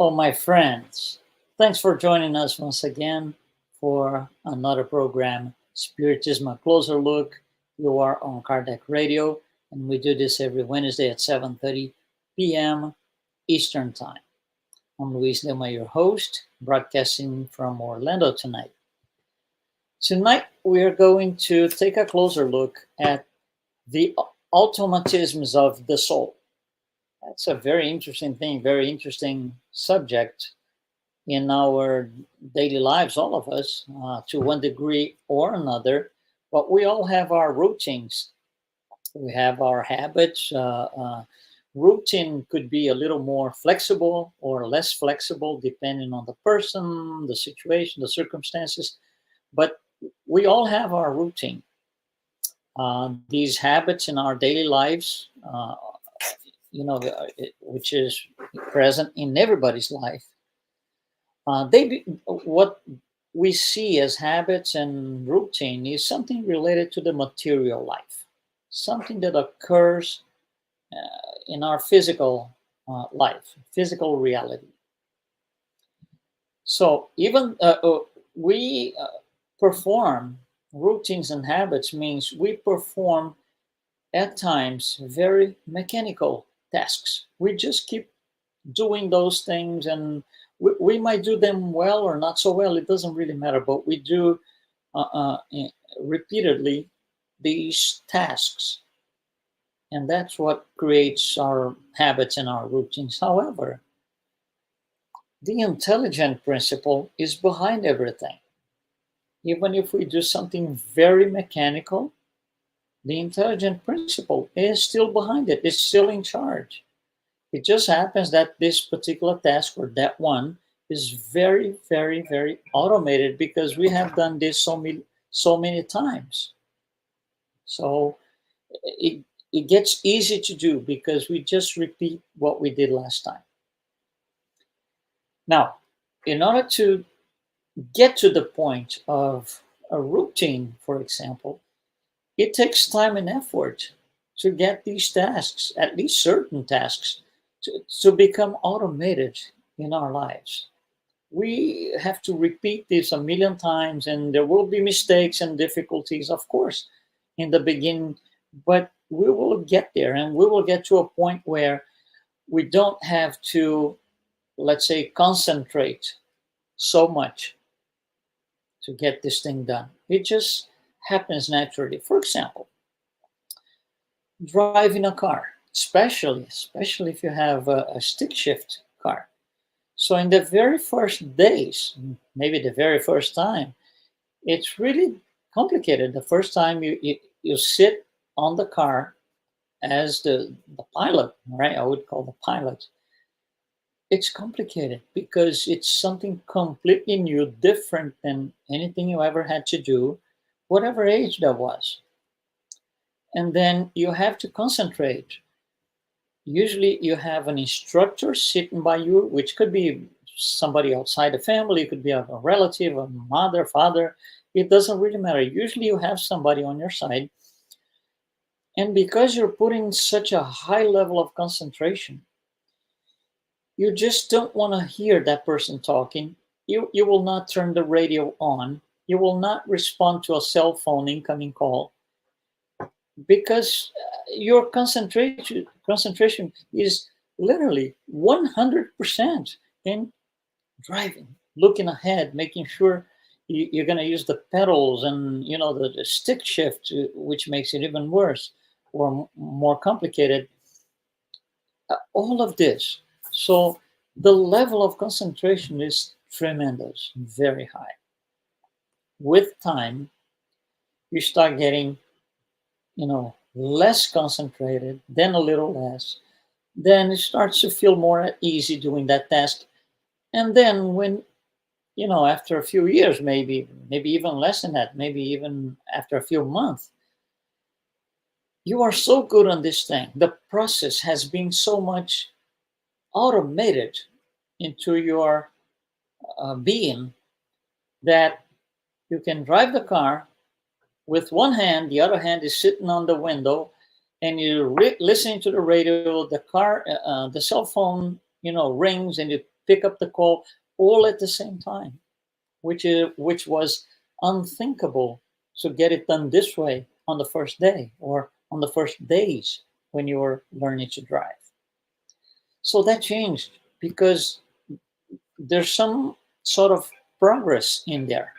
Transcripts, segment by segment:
Hello, my friends. Thanks for joining us once again for another program, Spiritism, a closer look. You are on Kardec Radio, and we do this every Wednesday at 7:30 p.m. Eastern Time. I'm Luiz Lima, your host, broadcasting from Orlando tonight. Tonight, we are going to take a closer look at the automatisms of the soul. That's a very interesting thing, very interesting subject in our daily lives, all of us, to one degree or another. But we all have our routines. We have our habits. Routine could be a little more flexible or less flexible depending on the person, the situation, the circumstances. But we all have our routine. These habits in our daily lives, which is present in everybody's life. What we see as habits and routine is something related to the material life, something that occurs in our physical life, physical reality. So even we perform routines and habits means we perform at times very mechanical tasks. We just keep doing those things, and we might do them well or not so well. It doesn't really matter, but we do repeatedly these tasks, and that's what creates our habits and our routines. However, the intelligent principle is behind everything. Even if we do something very mechanical, the intelligent principle is still behind it, it's still in charge. It just happens that this particular task or that one is very, very, very automated because we have done this so many times. So it gets easy to do because we just repeat what we did last time. Now, in order to get to the point of a routine, for example, it takes time and effort to get these tasks, at least certain tasks, to become automated in our lives. We have to repeat this a million times, and there will be mistakes and difficulties, of course, in the beginning, but we will get there and we will get to a point where we don't have to, let's say, concentrate so much to get this thing done. It just happens naturally. For example, driving a car, especially if you have a stick shift car. So in the very first days, maybe the very first time, it's really complicated. The first time you sit on the car as the pilot, right? I would call the pilot. It's complicated because it's something completely new, different than anything you ever had to do, whatever age that was. And then you have to concentrate. Usually you have an instructor sitting by you, which could be somebody outside the family, it could be a relative, a mother, father. It doesn't really matter. Usually you have somebody on your side. And because you're putting such a high level of concentration, you just don't want to hear that person talking. You will not turn the radio on. You will not respond to a cell phone incoming call because your concentration is literally 100% in driving, looking ahead, making sure you're going to use the pedals and the stick shift, which makes it even worse or more complicated. All of this. So the level of concentration is tremendous, very high. With time, you start getting less concentrated, then a little less. Then it starts to feel more at easy doing that task. And then when, after a few years, maybe even less than that, maybe even after a few months, you are so good on this thing. The process has been so much automated into your being that you can drive the car with one hand, the other hand is sitting on the window, and you're listening to the radio. The car, the cell phone, rings, and you pick up the call all at the same time, which was unthinkable to get it done this way on the first day or on the first days when you were learning to drive. So that changed because there's some sort of progress in there,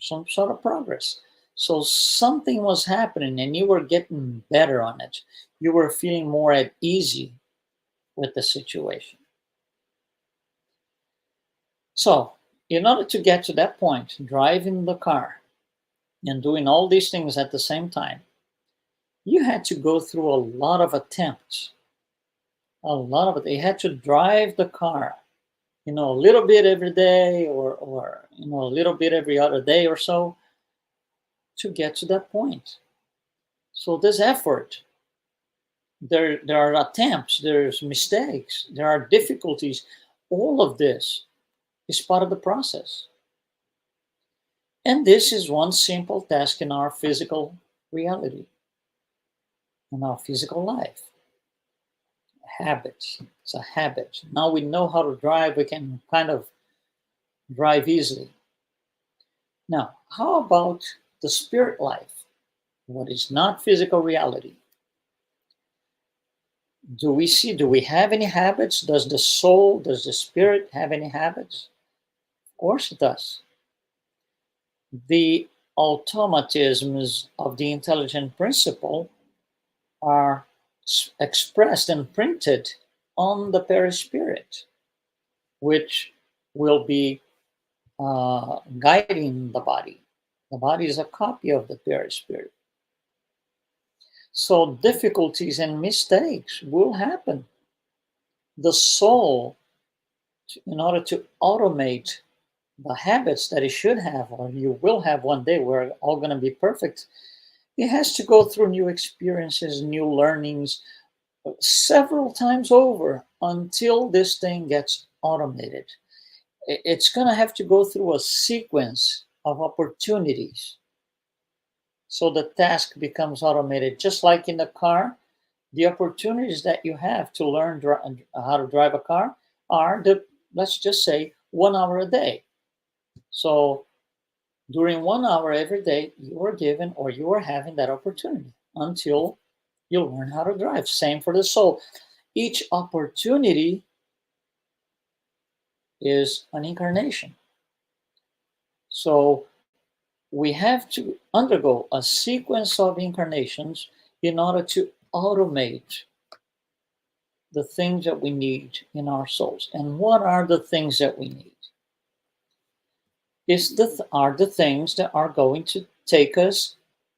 some sort of progress. So something was happening and you were getting better on it. You were feeling more at ease with the situation. So, in order to get to that point, driving the car and doing all these things at the same time, you had to go through a lot of attempts. A lot of it. You had to drive the car, a little bit every day or a little bit every other day or so to get to that point. So there's effort. There are attempts, there's mistakes, there are difficulties. All of this is part of the process. And this is one simple task in our physical reality, in our physical life. Habits. It's a habit. Now we know how to drive, we can kind of drive easily. Now, how about the spirit life? What is not physical reality? Do we have any habits? Does the soul, does the spirit have any habits? Of course it does. The automatisms of the intelligent principle are expressed and printed on the perispirit, which will be guiding the body. The body is a copy of the perispirit. So difficulties and mistakes will happen. The soul, in order to automate the habits that it should have, or you will have one day, we're all going to be perfect, it has to go through new experiences, new learnings, several times over until this thing gets automated. It's going to have to go through a sequence of opportunities so the task becomes automated. Just like in the car, the opportunities that you have to learn how to drive a car are let's just say 1 hour a day. So during 1 hour every day, you are given or you are having that opportunity until you learn how to drive. Same for the soul. Each opportunity is an incarnation. So we have to undergo a sequence of incarnations in order to automate the things that we need in our souls. And what are the things that we need? Are the things that are going to take us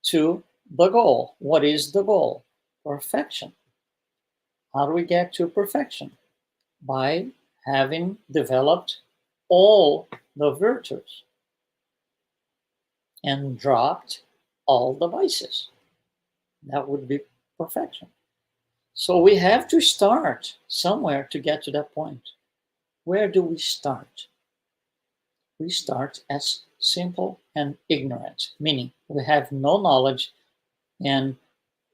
to the goal. What is the goal? Perfection. How do we get to perfection? By having developed all the virtues and dropped all the vices. That would be perfection. So we have to start somewhere to get to that point. Where do we start? We start as simple and ignorant, meaning we have no knowledge and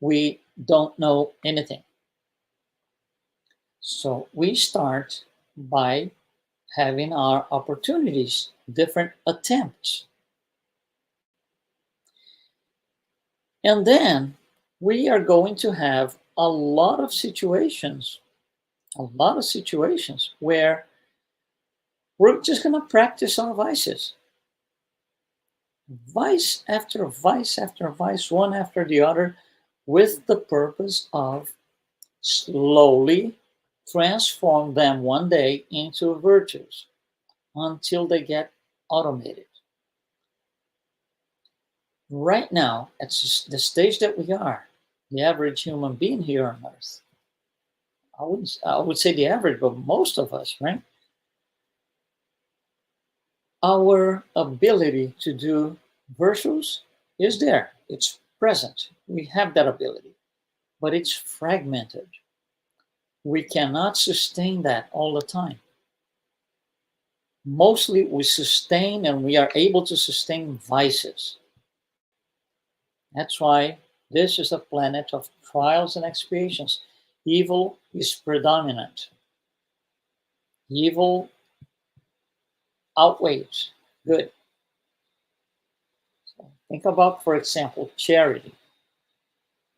we don't know anything. So we start by having our opportunities, different attempts. And then we are going to have a lot of situations where we're just going to practice our vices. Vice after vice after vice, one after the other, with the purpose of slowly transform them one day into virtues until they get automated. Right now, at the stage that we are, the average human being here on Earth, I would say the average, but most of us, right? Our ability to do virtues is there. It's present. We have that ability, but it's fragmented. We cannot sustain that all the time. Mostly we sustain and we are able to sustain vices. That's why this is a planet of trials and expiations. Evil is predominant. evil outweighs good. So think about, for example, charity.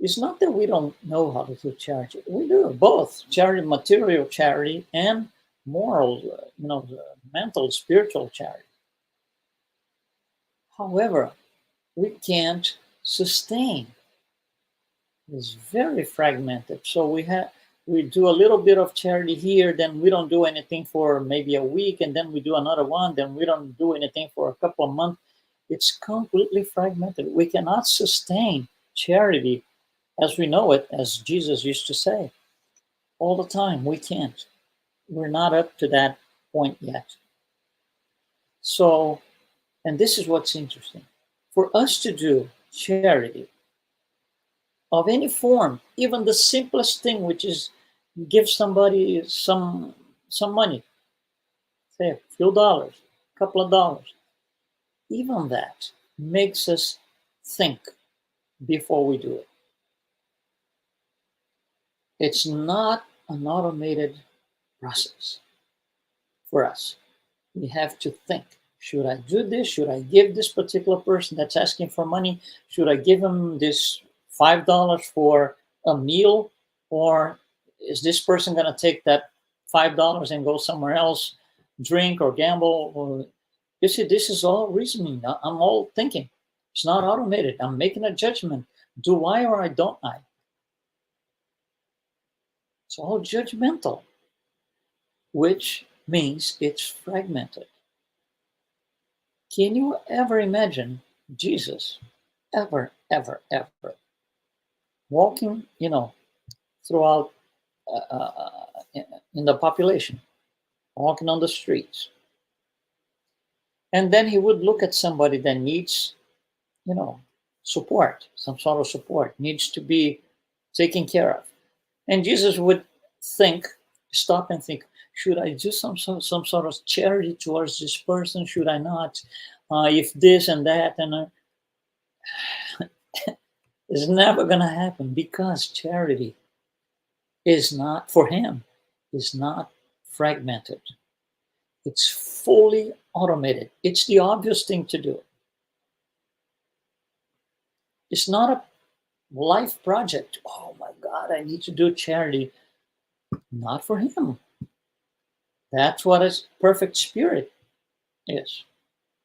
It's not that we don't know how to do charity. We do both charity, material charity, and moral, mental, spiritual charity. However, we can't sustain. It's very fragmented. So we do a little bit of charity here, then we don't do anything for maybe a week, and then we do another one, then we don't do anything for a couple of months. It's completely fragmented. We cannot sustain charity as we know it, as Jesus used to say all the time. We can't. We're not up to that point yet. So, and this is what's interesting. For us to do charity of any form, even the simplest thing, which is give somebody some money, say a few dollars, a couple of dollars, even that makes us think before we do it. It's not an automated process for us. We have to think. Should I do this? Should I give this particular person that's asking for money? Should I give him this $5 for a meal? Or is this person going to take that $5 and go somewhere else, drink or gamble? Or, you see, this is all reasoning. I'm all thinking. It's not automated. I'm making a judgment. Do I or I don't I? It's all judgmental, which means it's fragmented. Can you ever imagine Jesus ever walking, throughout in the population, walking on the streets, and then he would look at somebody that needs, support, some sort of support, needs to be taken care of, and Jesus would stop and think, should I do some sort of charity towards this person? Should I not? If this and that, and it's never going to happen, because charity is not, for him, is not fragmented. It's fully automated. It's the obvious thing to do. It's not a life project. Oh my God, I need to do charity. Not for him. That's what a perfect spirit is.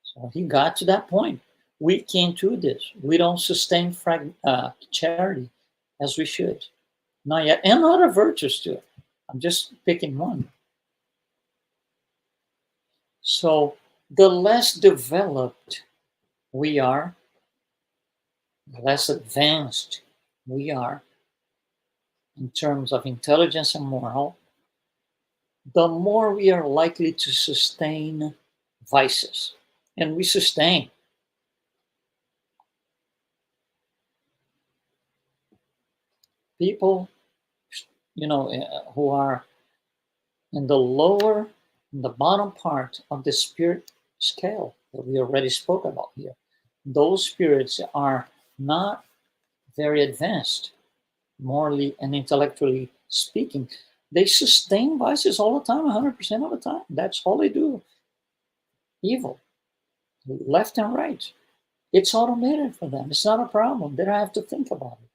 So he got to that point. We can't do this. We don't sustain charity as we should. Not yet. And other virtues too. I'm just picking one. So the less developed we are, the less advanced we are in terms of intelligence and moral, the more we are likely to sustain vices. And we sustain. People, who are in the bottom part of the spirit scale that we already spoke about here, those spirits are not very advanced, morally and intellectually speaking. They sustain vices all the time, 100% of the time. That's all they do. Evil, left and right. It's automated for them. It's not a problem. They don't have to think about it.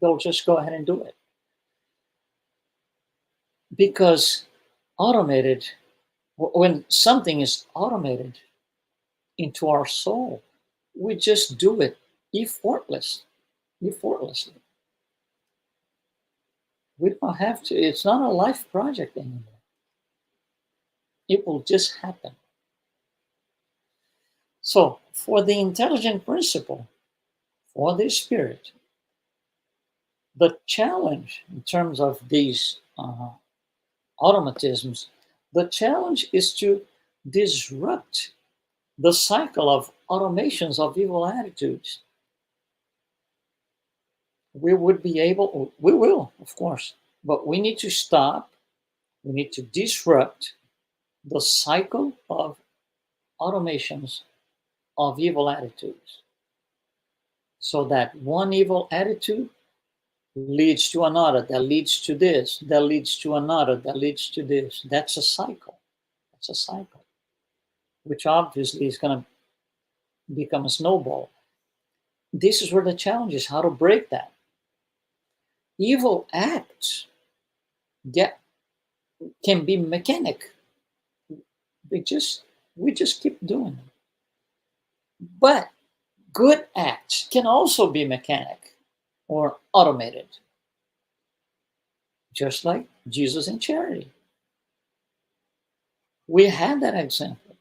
They'll just go ahead and do it. Because when something is automated into our soul, we just do it effortlessly. We don't have to, it's not a life project anymore. It will just happen. So for the intelligent principle, for the spirit, the challenge in terms of these automatisms, the challenge is to disrupt the cycle of automations of evil attitudes. We will, of course, but we need to stop, we need to disrupt the cycle of automations of evil attitudes, so that one evil attitude leads to another, that leads to this, that leads to another, that leads to this. That's a cycle. That's a cycle, which obviously is going to become a snowball. This is where the challenge is, how to break that. Evil acts get can be mechanic. We just keep doing them. But good acts can also be mechanic or automated, just like Jesus in charity. We had that example.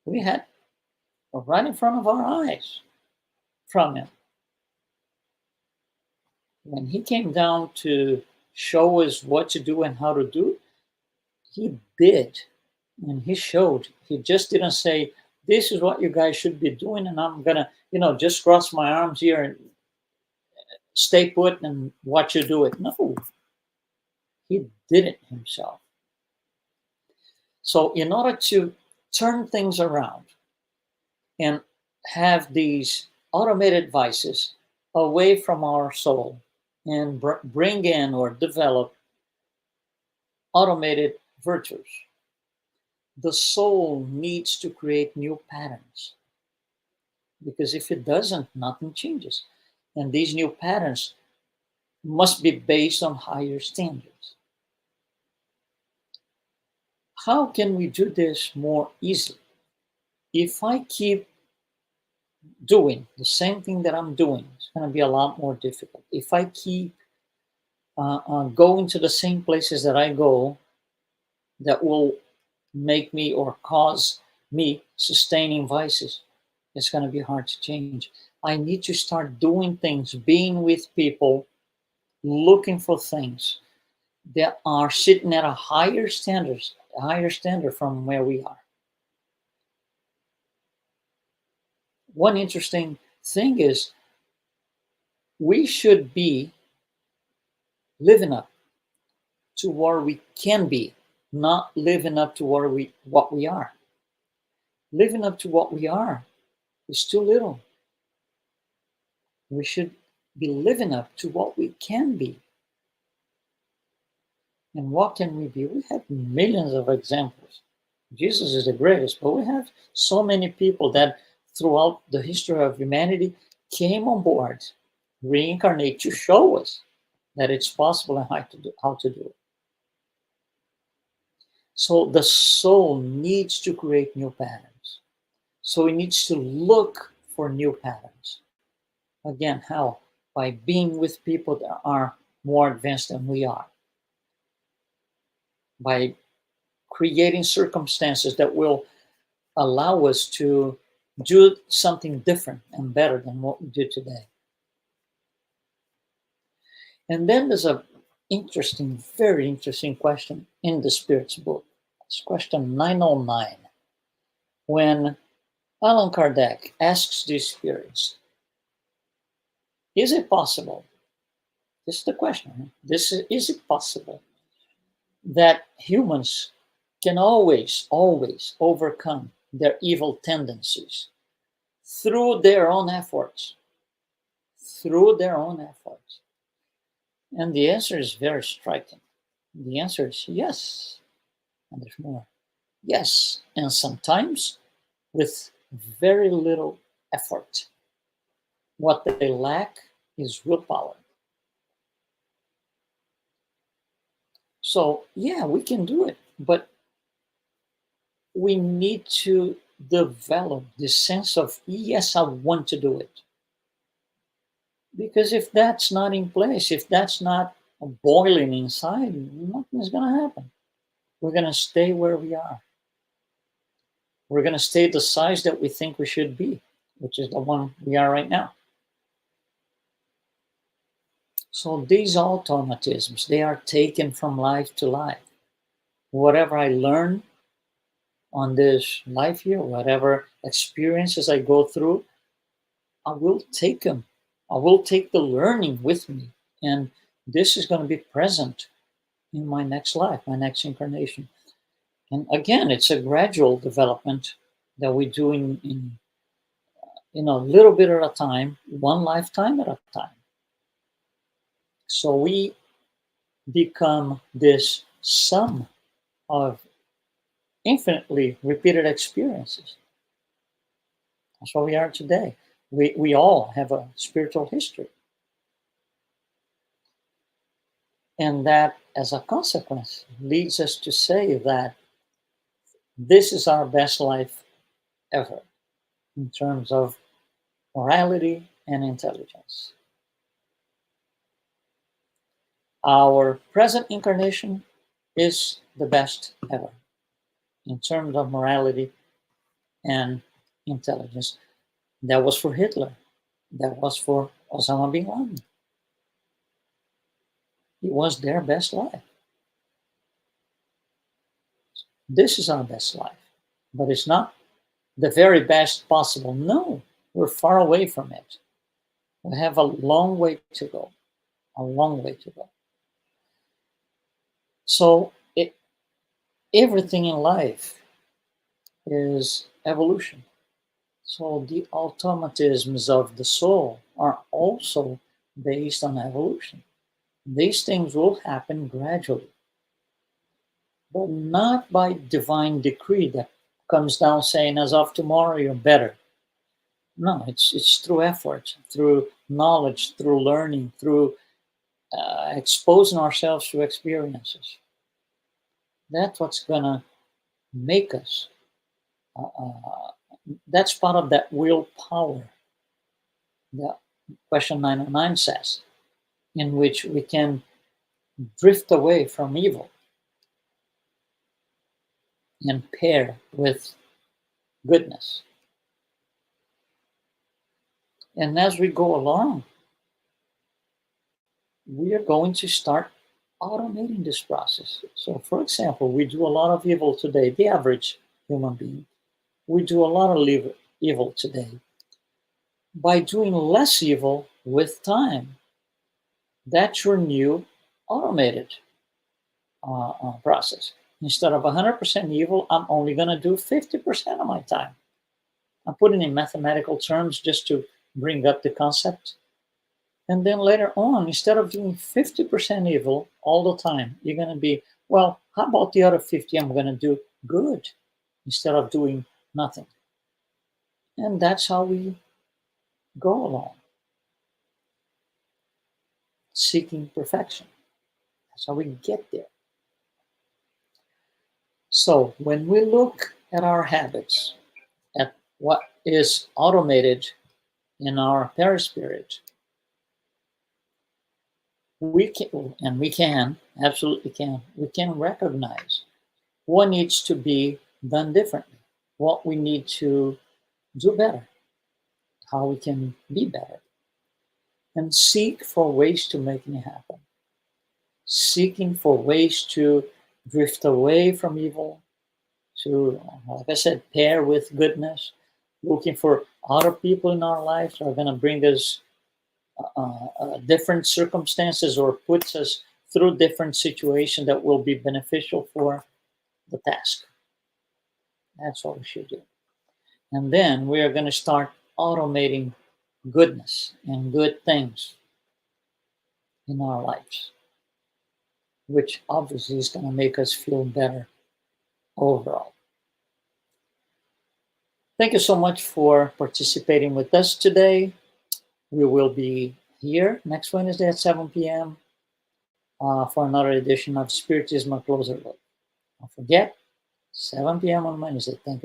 We had right in front of our eyes from him. When he came down to show us what to do and how to do, he did. And he showed. He just didn't say, this is what you guys should be doing, and I'm going to, just cross my arms here and stay put and watch you do it. No, he did it himself. So in order to turn things around and have these automated vices away from our soul and bring in or develop automated virtues, the soul needs to create new patterns. Because if it doesn't, nothing changes. And these new patterns must be based on higher standards. How can we do this more easily? If I keep doing the same thing that I'm doing, it's going to be a lot more difficult. If I keep going to the same places that I go, that will make me or cause me sustaining vices, it's going to be hard to change. I need to start doing things, being with people, looking for things that are sitting at a higher standard from where we are. One interesting thing is we should be living up to where we can be, not living up to what we are. Living up to what we are is too little. We should be living up to what we can be. And what can we be? We have millions of examples. Jesus is the greatest, but we have so many people that throughout the history of humanity came on board, reincarnate to show us that it's possible and how to do it. So the soul needs to create new patterns. So it needs to look for new patterns. Again, how? By being with people that are more advanced than we are. By creating circumstances that will allow us to do something different and better than what we do today. And then there's a very interesting question in the Spirit's book. It's question 909. When Allan Kardec asks these spirits, is it possible? This is the question. Is it possible that humans can always overcome their evil tendencies through their own efforts? Through their own efforts. And the answer is very striking. The answer is yes. And there's more. Yes. And sometimes with very little effort. What they lack is willpower. So, yeah, we can do it, but we need to develop this sense of, yes, I want to do it. Because if that's not in place, if that's not boiling inside, nothing's going to happen. We're going to stay where we are. We're going to stay the size that we think we should be, which is the one we are right now. So these automatisms, they are taken from life to life. Whatever I learn on this life here, whatever experiences I go through, I will take them. I will take the learning with me. And this is going to be present in my next life, my next incarnation. And again, it's a gradual development that we do in a little bit at a time, one lifetime at a time. So we become this sum of infinitely repeated experiences. That's what we are today. We all have a spiritual history. And that, as a consequence, leads us to say that this is our best life ever in terms of morality and intelligence. Our present incarnation is the best ever in terms of morality and intelligence. That was for Hitler. That was for Osama bin Laden. It was their best life. This is our best life. But it's not the very best possible. No, we're far away from it. We have a long way to go. A long way to go. So everything in life is evolution. So the automatisms of the soul are also based on evolution. These things will happen gradually, but not by divine decree that comes down saying, as of tomorrow, you're better. No, it's through effort, through knowledge, through learning, through exposing ourselves to experiences. That's what's going to make us. That's part of that willpower that question 909 says, in which we can drift away from evil and pair with goodness. And as we go along, we are going to start automating this process. So, for example, we do a lot of evil today, the average human being. We do a lot of evil today. By doing less evil with time, that's your new automated process. Instead of 100% evil, I'm only going to do 50% of my time. I'm putting in mathematical terms just to bring up the concept. And then later on, instead of doing 50% evil all the time, you're going to be, well, how about the other 50? I'm going to do good instead of doing nothing. And that's how we go along, seeking perfection. That's how we get there. So when we look at our habits, at what is automated in our perispirit, we can recognize what needs to be done differently, what we need to do better, how we can be better, and seek for ways to make it happen. Seeking for ways to drift away from evil, to, like I said, pair with goodness, looking for other people in our lives that are going to bring us different circumstances or puts us through different situations that will be beneficial for the task. That's what we should do. And then we are going to start automating goodness and good things in our lives, which obviously is going to make us feel better overall. Thank you so much for participating with us today. We will be here next Wednesday at 7 p.m. For another edition of Spiritism, A Closer Look. Don't forget, 7 p.m. on Wednesday. Thank you.